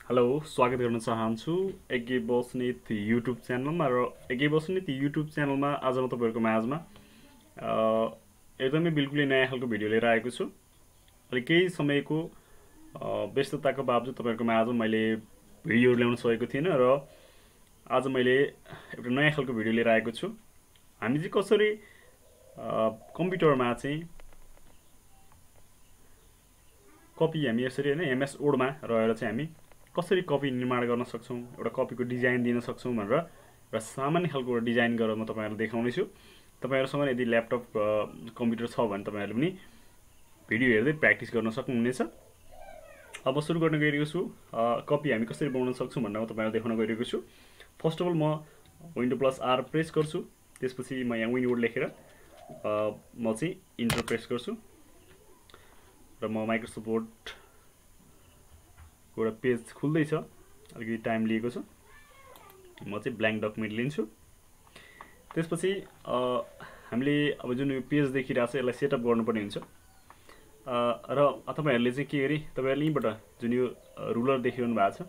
Hello स्वागत गर्न चाहन्छु एके बस्नेत युट्युब च्यानलमा र एके बस्नेत युट्युब च्यानलमा आज म तपाईँहरूको माझमा एकदमै बिल्कुलै नयाँ खालको भिडियो लिएर आएको छु। अलि केही समयको व्यस्तताको बावजुद तपाईँहरूको माझमा मैले भिडियोहरू ल्याउन सकेको थिइनँ र आज मैले एउटा नयाँ खालको भिडियो लिएर आएको छु। हामी चाहिँ कसरी कम्प्युटरमा चाहिँ कपी हामी यसरी हैन एमएस वर्डमा रहेर चाहिँ हामी कसरी कपी निर्माण गर्न सक्छौं, एउटा कपीको डिजाइन दिन सक्छौं भनेर एउटा सामान्य खालको एउटा डिजाइन गरेर म तपाईहरुलाई देखाउने छु। तपाईहरुसँग यदि ल्यापटप कम्प्युटर छ भने तपाईहरुले पनि भिडियो हेर्दै प्र्याक्टिस गर्न सक्नुहुनेछ। अब सुरु गर्न गइरहेको छु। कपी हामी कसरी बनाउन सक्छौं भनेर म तपाईहरुलाई देखाउन गइरहेको छु। फर्स्ट अफ अल म विन्डो प्लस आर प्रेस गर्छु। त्यसपछि म यहाँ विन वर्ड लेखेर म चाहिँ इन्टर प्रेस गर्छु र म माइक्रोसफ्ट वर्ड एउटा पेज खुल्दैछ, अलिकति टाइम लिएको छ। म चाहिँ ब्ल्याङ्क डकुमेन्ट लिन्छु। त्यसपछि हामीले अब जुन यो पेज देखिरहेको छ यसलाई सेटअप गर्नुपर्ने हुन्छ र तपाईहरुले चाहिँ के गरी तपाईहरुले यहीँबाट जुन यो रुलर देखिरहनु भएको छ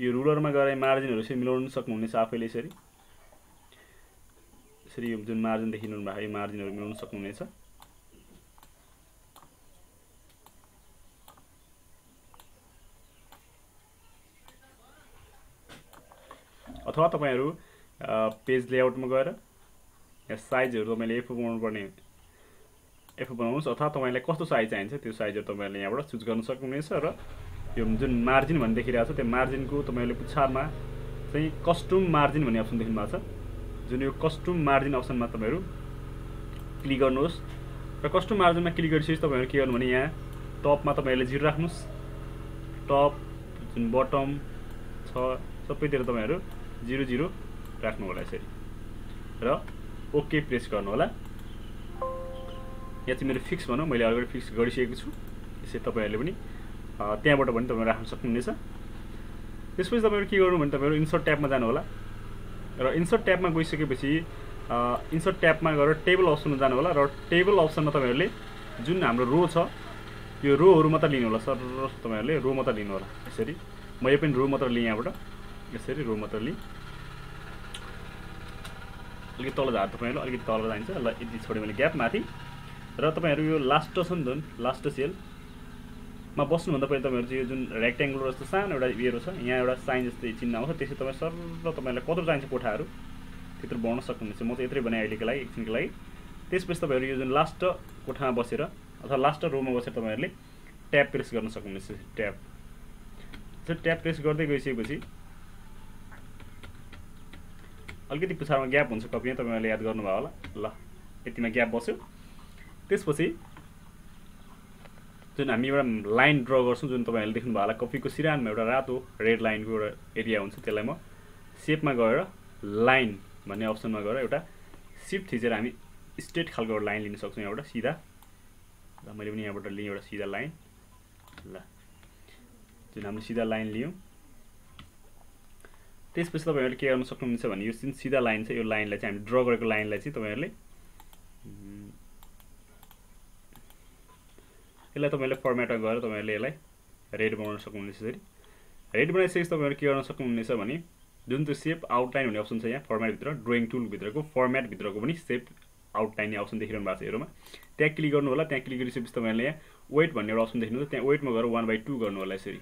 यो रुलरमा गएर मार्जिनहरु चाहिँ मिलाउन सक्नुहुनेछ आफैले यसरी यसरी यो जुन मार्जिन देखिरहनु भएको यो मार्जिनहरु मिलाउन सक्नुहुनेछ। अथवा तपाईहरु पेज लेआउटमा गएर यहाँ साइजहरु तपाईले एफ बनाउनु पर्ने एफ बनाउनुस् अथवा तपाईलाई कस्तो साइज चाहिन्छ त्यो साइजहरु तपाईले यहाँबाट चुज गर्न सक्नुहुनेछ र यो जुन मार्जिन भन्ने देखिरहेको छ त्यो मार्जिनको तपाईले पुछारमा चाहिँ कस्टम मार्जिन भन्ने अप्सन देख्नु भएको छ। जुन यो कस्टम मार्जिन अप्सनमा तपाईहरु क्लिक गर्नुहोस् र कस्टम मार्जिनमा क्लिक गरिसकेपछि तपाईहरु के गर्नु भने यहाँ टपमा तपाईले 0 राख्नुस्। टप जुन बटम छ सबैतिर तपाईहरु 0 0 राख्नु होला यसरी र ओके प्रेस गर्नु होला। यहाँ चाहिँ मेरो फिक्स भनौं मैले अलरेडी फिक्स गरिसकेको छु। यसै तपाईहरुले पनि त्यहाँबाट पनि तपाईहरु राख्न सक्नुहुनेछ। त्यसपछि तपाईहरु के गर्नु भने तपाईहरु इन्सर्ट ट्याबमा जानु होला र इन्सर्ट ट्याबमा गइसकेपछि इन्सर्ट ट्याबमा गएर टेबल अप्सनमा जानु होला र टेबल अप्सनमा तपाईहरुले जुन हाम्रो रो छ यो रोहरु मात्र लिनु होला। सर तपाईहरुले रो मात्र लिनु होला। यसरी म यो पनि रो मात्र लिएँ यहाँबाट यसरी रो मात्र लिएँ। अलिकति तल झार्नु तपाईहरु अलिकति तल जान्छ ल यति छोडे मैले ग्याप माथि र तपाईहरु यो लास्ट छ नि जुन लास्ट सेल मा बस्नु भन्दा पहिले तपाईहरु चाहिँ यो जुन रेक्टेंगुलर जस्तो सानो एउटा एरो छ यहाँ एउटा साइन जस्तै चिन्ह आउँछ त्यसै तपाई सर र तपाईलाई कत्रो चाहिन्छ कोठाहरु त्यत्रो बनाउन सक्नुहुन्छ। म चाहिँ यत्रै बनाए अहिलेको लागि एकछिनको लागि। त्यसपछि तपाईहरु यो जुन लास्ट कोठामा बसेर अथवा लास्ट रोमा बसेर तपाईहरुले ट्याब प्रेस गर्न सक्नुहुन्छ। ट्याब चाहिँ ट्याब प्रेस गर्दै गइसकेपछि अलिकति पछाडीमा ग्याप हुन्छ कपीमा तपाईहरुले याद गर्नुभयो होला। ल यतिमा ग्याप बस्यो। त्यसपछि जुन हामी एउटा लाइन ड्र गर्छौं जुन तपाईहरुले देख्नुभयो होला कपीको सिरानमा एउटा रातो रेड लाइनको एउटा एरिया हुन्छ त्यसलाई म शेपमा गएर लाइन भन्ने अप्सनमा गएर एउटा शिफ्ट थिचेर हामी स्ट्रेट खालको एउटा लाइन लिन सक्छौं यहाँबाट सिधा। ल मैले पनि यहाँबाट लिएँ एउटा सिधा लाइन। ल जुन हामीले सिधा लाइन लियौं त्यसपछि तपाईहरुले के गर्न सक्नुहुन्छ भने यो जुन सिधा लाइन छ यो लाइनलाई चाहिँ हामी ड्र गरेको लाइनलाई चाहिँ तपाईहरुले यसलाई तपाईले फर्मेटमा गएर तपाईहरुले यसलाई रेड बनाउन सक्नुहुनेछ। यसरी रेड बनाइसकेपछि तपाईहरु के गर्न सक्नुहुनेछ भने जुन त्यो शेप आउटलाइन भन्ने अप्सन छ यहाँ फर्मेट भित्र ड्रइङ टुल भित्रको फर्मेट भित्रको पनि शेप आउटलाइन अप्सन देखिरहनु भएको छ हेरौमा त्यहाँ क्लिक गर्नु होला। त्यहाँ क्लिक गरिसकेपछि तपाईहरुले यहाँ वेट भन्ने एउटा अप्सन देख्नुहुन्छ त्यहाँ वेटमा गएर 1/2 गर्नु होला। यसरी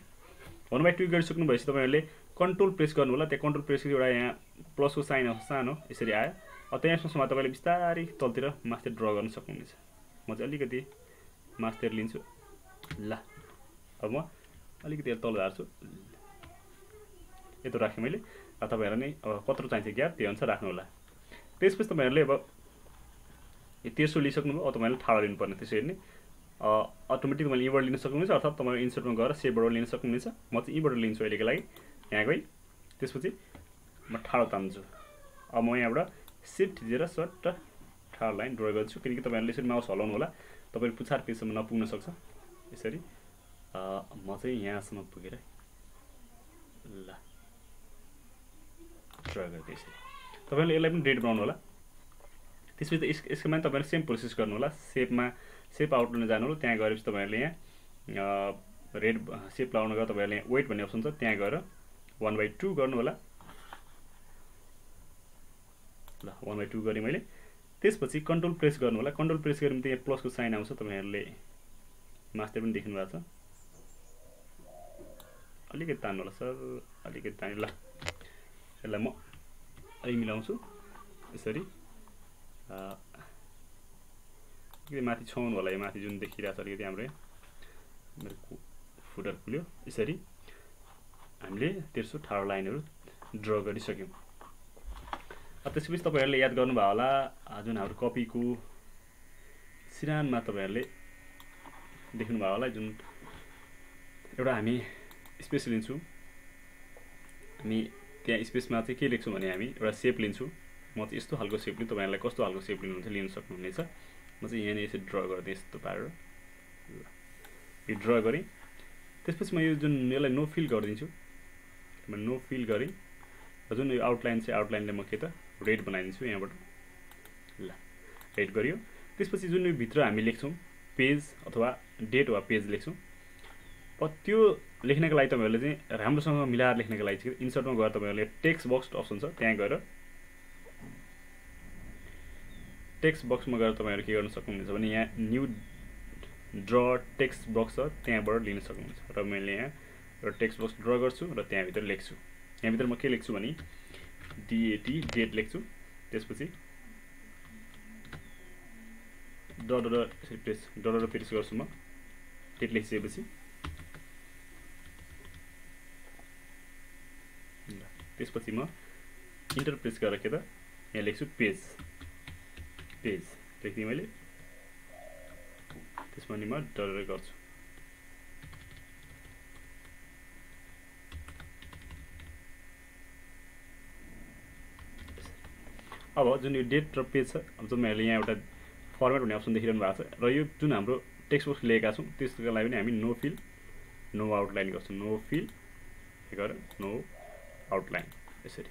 1/2 गरिसक्नु भएपछि तपाईहरुले कन्ट्रोल प्रेस गर्नु होला। त्यहाँ कन्ट्रोल प्रेस गरेर एउटा यहाँ प्लसको साइन सानो यसरी आयो। त्यसमा तपाईले बिस्तारै तलतिर मास्टर ड्र गर्न सक्नुहुनेछ। म चाहिँ अलिकति मास्टर लिन्छु। ल अब म अलिकति तल झार्छु यतो राखे मैले। तपाईहरु नै अब कत्रो चाहिन्छ ग्याप त्यो अनुसार राख्नु होला। त्यसपछि तपाईहरुले अब यो तेर्सो लिइसक्नुभयो अब तपाईले ठाडो लिनु पर्ने त्यसरी नै अटोमेटिक मैले यहीबाट लिन सक्नुहुन्छ अथवा तपाईले इन्सर्टमा गएर सेपबाट लिन सक्नुहुन्छ। म चाहिँ यहीबाट लिन्छु अहिलेको लागि यहाँ गई। त्यसपछि म ठाडो तान्छु। अब म यहाँबाट शिफ्ट थिचेर सट्ट ठाडो लाइन ड्र गर्छु किनकि तपाईहरुले यसरी माउस हलाउनु होला तपाईले पुछार पेजसम्म नपुग्न सक्छ। यसरी म चाहिँ यहाँसम्म पुगेर ल ड्र गर्दै यसरी तपाईले यसलाई पनि रेड बनाउनु होला। त्यसपछि यसको माथि तपाईले सेम प्रोसेस गर्नु होला। शेप आउटलाइन जानु होला। त्यहाँ गएपछि तपाईहरुले यहाँ रेड सेप लगाउन गएर तपाईहरुले वेट भन्ने अप्सन छ त्यहाँ गएर 1/2 गर्नु होला ल 1/2 गरे मैले त्यसपछि कन्ट्रोल प्रेस गर्नु होला कन्ट्रोल प्रेस गरेपछि त्यहाँ प्लसको साइन आउँछ तपाईहरुले मास्टर पनि देख्नु भएको छ अलिकति तान्नु होला सर अलिकति तान्नु ल यसलाई म अलि मिलाउँछु यसरी के माथि छाउनु होला यो माथि जुन देखिरहेछ अलिकति हाम्रो मेरो फुटर खुल्यो यसरी हामीले तेर्सो ठाडो लाइनहरु ड्र गरिसक्यौं त्यसपछि तपाईहरुले याद गर्नुभयो होला जुन हाम्रो कपीको सिरानमा तपाईहरुले देख्नु भयो होला जुन एउटा हामी स्पेस लिन्छौं हामी त्यहाँ स्पेसमा चाहिँ के लेख्छौं भने हामी एउटा शेप लिन्छौं म चाहिँ यस्तो खालको शेप लिन्छु तपाईहरुलाई कस्तो खालको शेप लिनुहुन्छ लिन सक्नुहुनेछ म चाहिँ यहाँ यसरी ड्र गर्दै यस्तो पारेर यो ड्र गरे त्यसपछि म यो जुन यसलाई नो फिल गर्दिन्छु म नो फिल गरे र जुन यो आउटलाइन छ आउटलाइनले म के त रेड बनाइदिन्छु यहाँबाट ल रेड गरियो त्यसपछि जुन यो भित्र हामी लेख्छौं पेज अथवा डेट वा पेज लेख्छौं त्यो लेख्नका लागि तपाईहरुले चाहिँ राम्रोसँग मिलाएर लेख्नका लागि चाहिँ इन्सर्टमा गएर तपाईहरुले टेक्स्ट बक्स अप्सन छ त्यहाँ गएर टेक्स्ट बक्समा गएर तपाईहरु के गर्न सक्नुहुन्छ भने यहाँ न्यू ड्र टेक्स्ट बक्स छ त्यहाँबाट लिन सक्नुहुन्छ र मैले यहाँ एउटा टेक्स्ट बक्स ड्र गर्छु र त्यहाँ भित्र लेख्छु यहाँ भित्र म के लेख्छु भने DAT डेट लेख्छु त्यसपछि डट प्रेस गर्छु म डेट लेखिसकेपछि त्यसपछि म इन्टर प्रेस गरेर के त यहाँ लेख्छु पेज लेख्दिएँ मैले त्यसमा नि म डलर गर्छु अब जुन यो डेट र पेज छ अब चाहिँ मैले यहाँ एउटा फर्मेट भन्ने अप्सन देखिरहनु भएको छ र यो जुन हाम्रो टेक्स्ट बक्स लेखेका छौं त्यसको लागि पनि हामी नो फिल नो आउटलाइन गर्छौं नो फिल गरेर नो आउटलाइन यसरी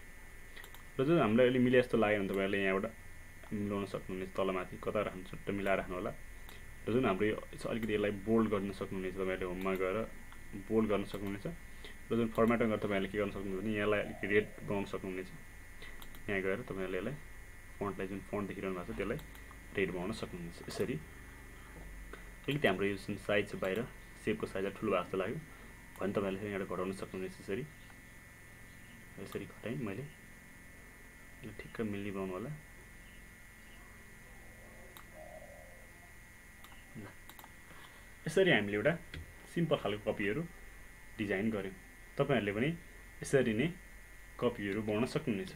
र जुन हामीलाई अलि मिले जस्तो लाग्यो भने तपाईहरुले यहाँबाट मिलाउन सक्नुहुनेछ तलमाथि कता राख्नु छुट्टै मिलाएर राख्नु होला र जुन हाम्रो यो अलिकति यसलाई बोल्ड गर्न सक्नुहुनेछ तपाईहरुले होममा गएर बोल्ड गर्न सक्नुहुनेछ र जुन फर्मेटमा गएर तपाईहरुले के गर्न सक्नुहुन्छ भने यसलाई अलिकति रेड बनाउन सक्नुहुनेछ यहाँ गएर तपाईहरुले यसलाई फन्टलाई जुन फन्ट देखिरहनु भएको छ त्यसलाई रेड बनाउन सक्नुहुन्छ यसरी अलिकति हाम्रो यो जुन साइज छ बाहिर शेपको साइज ठुलो भएको जस्तो लाग्यो भने तपाईहरुले यहाँबाट घटाउन सक्नुहुनेछ यसरी घटाएँ मैले ठिक्क मिल्ने बनाउनु होला यसरी हामीले एउटा सिम्पल खालको कपीहरु डिजाइन गर्यौं तपाईहरुले पनि यसरी नै कपीहरु बनाउन सक्नुहुनेछ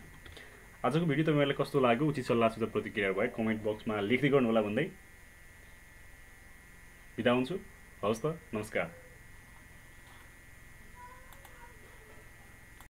आजको भिडियो तपाईहरुलाई कस्तो लाग्यो उचित सल्लाह सुझाव प्रतिक्रिया भए कमेन्ट बक्समा लेख्दै गर्नु होला भन्दै बिदा हुन्छु हवस् त नमस्कार